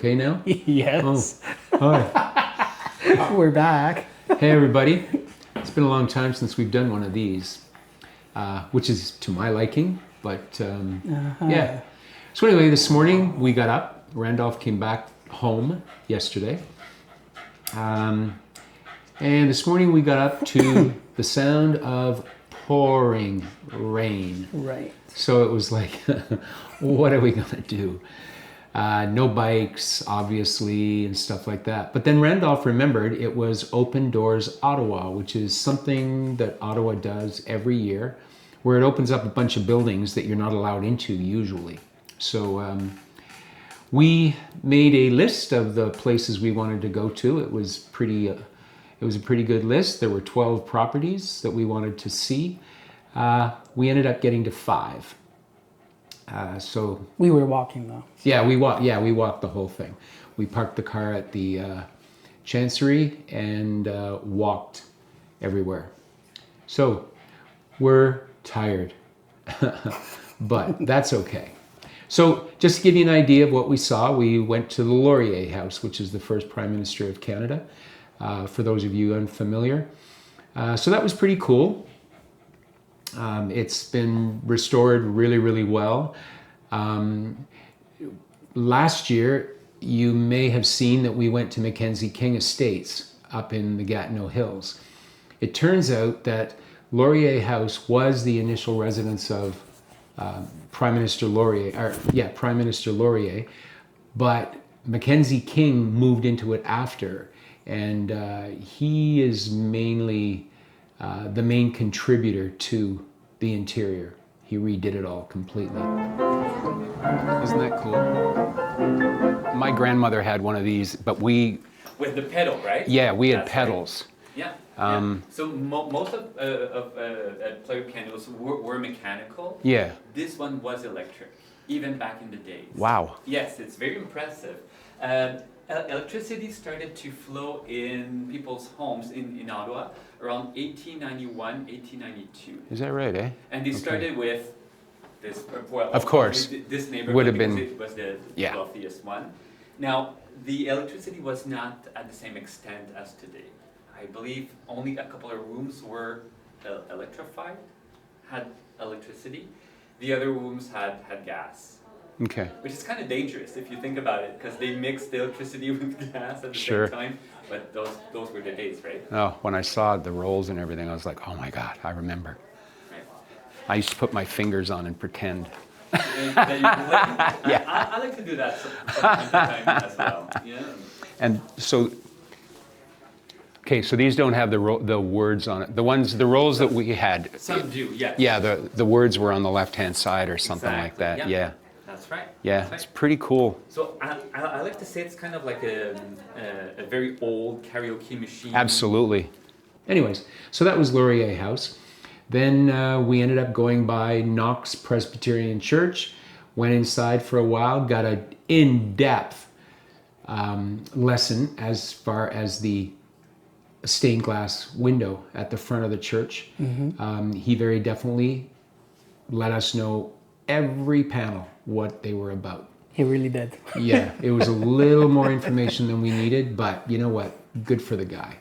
okay now? Yes. Oh, hi. We're back. Hey, everybody. It's been a long time since we've done one of these, which is to my liking, but yeah. So anyway, this morning we got up. Randolph came back home yesterday. And this morning we got up to the sound of pouring rain. Right. So it was like, what are we going to do? No bikes, obviously, and stuff like that. But then Randolph remembered it was Open Doors Ottawa, which is something that Ottawa does every year, where it opens up a bunch of buildings that you're not allowed into usually. So we made a list of the places we wanted to go to. It was a pretty good list. There were 12 properties that we wanted to see. We ended up getting to 5. So we were walking though. Yeah, we walked the whole thing. We parked the car at the Chancery and walked everywhere. So we're tired, but that's okay. So just to give you an idea of what we saw, we went to the Laurier House, which is the first Prime Minister of Canada, for those of you unfamiliar. So that was pretty cool. It's been restored really, really well. Last year, you may have seen that we went to Mackenzie King Estates up in the Gatineau Hills. It turns out that Laurier House was the initial residence of Prime Minister Laurier, but Mackenzie King moved into it after, and he is mainly the main contributor to the interior. He redid it all completely. Isn't that cool? My grandmother had one of these, but we... With the pedal, right? Yeah, we had That's pedals. Right. Yeah. So most of player candles were mechanical. Yeah. This one was electric, even back in the days. Wow. Yes, it's very impressive. Electricity started to flow in people's homes in Ottawa around 1891, 1892. Is that right, eh? And they started with this, well, of course, this neighborhood would have been, it was the wealthiest one. Now, the electricity was not at the same extent as today. I believe only a couple of rooms were electrified, had electricity. The other rooms had gas. Okay. Which is kind of dangerous if you think about it, because they mixed the electricity with gas at the same time. But those were the days, right? Oh, when I saw the rolls and everything, I was like, oh my God, I remember. Right. I used to put my fingers on and pretend. Yeah. I like to do that from time to time as well. Yeah. And so, okay, so these don't have the words on it. The rolls that we had. Some do, yes. Yeah, the words were on the left-hand side or something like that. Yeah. That's right. Yeah, That's right. It's pretty cool. So I like to say it's kind of like a very old karaoke machine. Absolutely. Anyways, so that was Laurier House. Then we ended up going by Knox Presbyterian Church, went inside for a while, got an in-depth lesson as far as the stained glass window at the front of the church. Mm-hmm. He very definitely let us know every panel what they were about. He really did. Yeah, it was a little more information than we needed, but you know what? Good for the guy.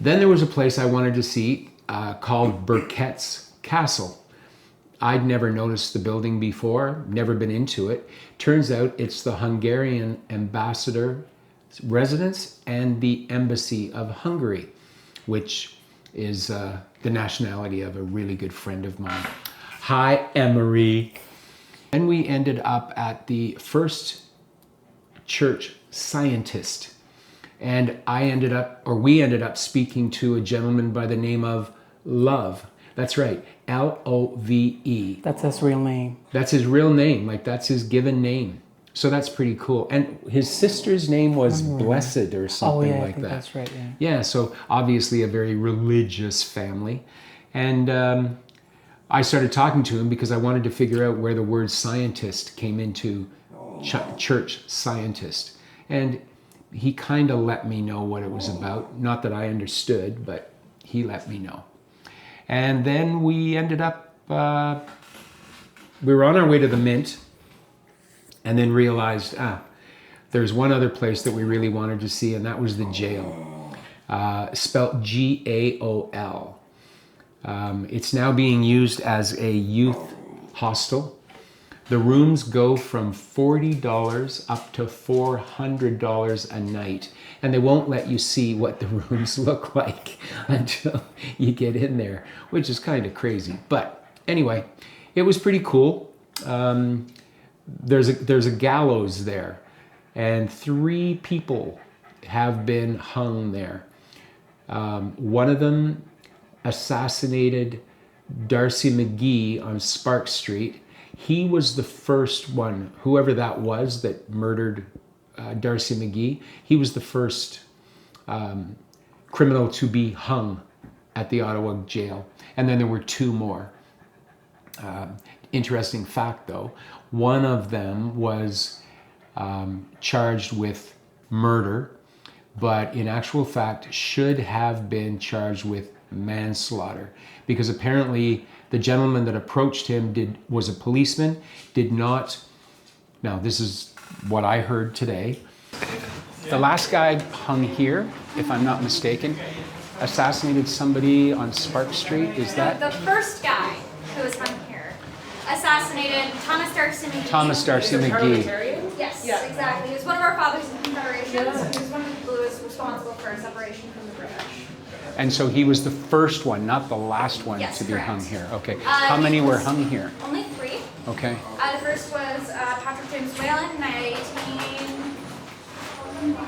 Then there was a place I wanted to see called Burkett's Castle. I'd never noticed the building before, never been into it. Turns out it's the Hungarian ambassador residence and the embassy of Hungary, which is the nationality of a really good friend of mine. Hi, Emery. And we ended up at the first church scientist. And we ended up speaking to a gentleman by the name of Love. That's right, Love. That's his real name. That's his real name, like that's his given name. So that's pretty cool. And his sister's name was Blessed or something I like think that. That's right, yeah. Yeah, so obviously a very religious family. And I started talking to him because I wanted to figure out where the word scientist came into church scientist. And he kind of let me know what it was about. Not that I understood, but he let me know. And then we ended up, we were on our way to the Mint, and then realized, there's one other place that we really wanted to see, and that was the jail, spelt Gaol. It's now being used as a youth hostel. The rooms go from $40 up to $400 a night, and they won't let you see what the rooms look like until you get in there, which is kind of crazy. But anyway, it was pretty cool. There's a gallows there, and 3 people have been hung there. One of them assassinated Darcy McGee on Spark Street. He was the first one, whoever that was that murdered Darcy McGee, he was the first criminal to be hung at the Ottawa Jail. And then there were 2 more. Interesting fact though, one of them was charged with murder, but in actual fact should have been charged with manslaughter, because apparently the gentleman that approached him was a policeman, did not, now this is what I heard today. The last guy hung here, if I'm not mistaken, assassinated somebody on Spark Street, is that? The first guy who was hung here assassinated Thomas Darcy McGee. Thomas Darcy McGee. Yes, exactly. He was one of our fathers in Confederation. He was one of the people who was responsible for our separation from the British. And so he was the first one, not the last one Yes, to be correct. hung here. Okay. How many were hung here? Only 3. Okay. The first was Patrick James Whalen,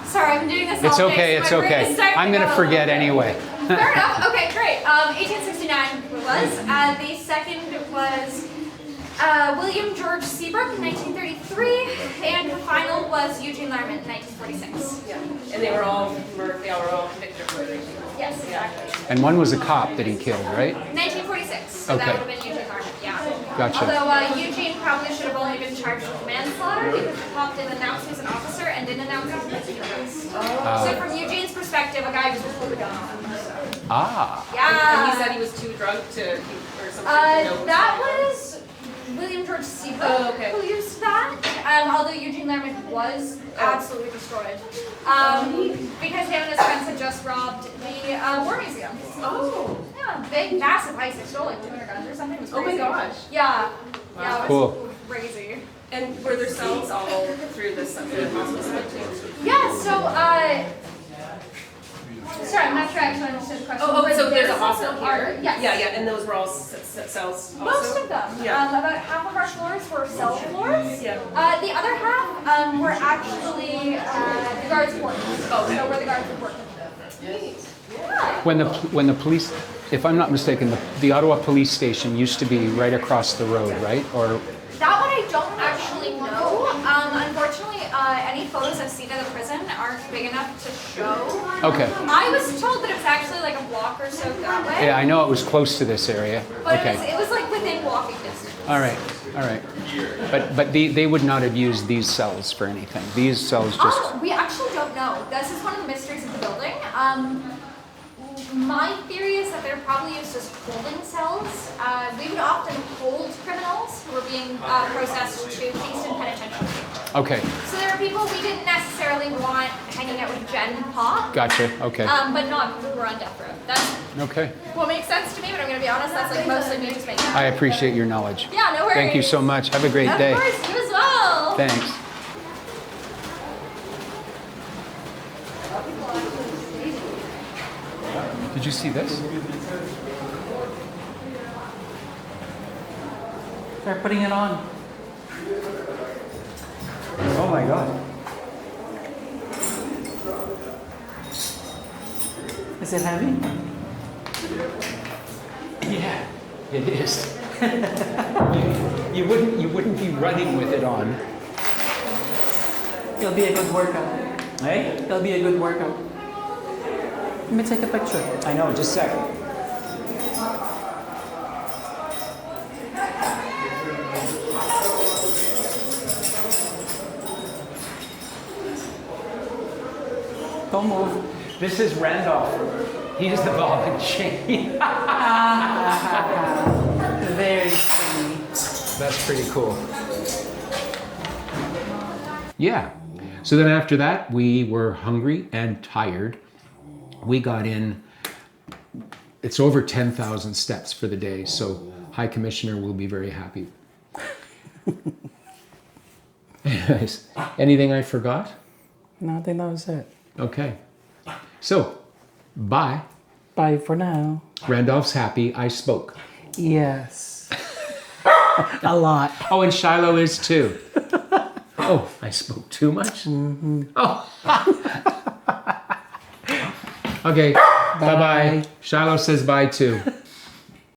Sorry, I've been doing this It's all okay, day, it's so my brain okay. is starting I'm going to go a forget little bit. anyway. Fair enough. Okay, great. 1869 it was. The second was William George Seabrook in 1933, and the final was Eugene Lerman in 1946. Yeah, and they were all convicted of murder. Yes, exactly. And one was a cop that he killed, right? 1946, so Okay. that would have been Eugene Lerman, yeah. Gotcha. Although Eugene probably should have only been charged with manslaughter because the cop didn't announce he was an officer and didn't announce he was making arrest. So from Eugene's perspective, a guy was just pulled a gun on him. So. Ah. Yeah. And he said he was too drunk to, or something. That was William George Seabrook who used that. Although Eugene Lerman was absolutely destroyed. Because him and his friends had just robbed the War Museum. Oh. Yeah, big, massive heist. They stole like 200 guns or something. It was Oh my crazy. gosh. Yeah. Yeah, it was Cool. crazy. And were there cells all through this hospital too? Yeah, so, sorry, I'm not sure I actually understood the question. Oh, But so there's a also hospital here? Yes. Yeah, and those were all cells also? Most of them. Yeah. About half of our floors were cell floors. Yeah. The other half were actually the guards' quarters. Okay. So where the guards would work. Yeah. When the police, if I'm not mistaken, the Ottawa Police Station used to be right across the road, right? Or That one I don't actually know. Unfortunately, any photos I've seen of the prison aren't big enough to show. okay. I was told that it was actually like a block or so that way. Yeah, I know it was close to this area. But Okay. it was like within walking distance. All right. All right. But they would not have used these cells for anything. These cells just. We actually don't know. This is one of the mysteries of the building. My theory is that they're probably used as holding cells. We would often hold criminals who were being processed to Kingston Penitentiary. Okay. So there are people we didn't necessarily want hanging out with Jen and Pop. Gotcha. Okay. But not who were on death row. That's Okay. what makes sense to me, but I'm going to be honest, that's like mostly me just making I appreciate your knowledge. Yeah, no worries. Thank you so much. Have a great day. Of course, you as well. Thanks. Did you see this? They're putting it on. Oh my God. Is it heavy? Yeah, it is. you wouldn't be running with it on. It'll be a good workout. Hey? It'll be a good workout. Let me take a picture. I know, just a second. Don't move. This is Randolph. He's the ball and chain. Very funny. That's pretty cool. Yeah. So then after that, we were hungry and tired. We got in, it's over 10,000 steps for the day. So High Commissioner will be very happy. Anyways, anything I forgot? No, I think that was it. Okay. So, bye. Bye for now. Randolph's happy. I spoke. Yes. A lot. Oh, and Shiloh is too. Oh, I spoke too much? Mm-hmm. Oh. Okay. Bye-bye. Shiloh says bye too.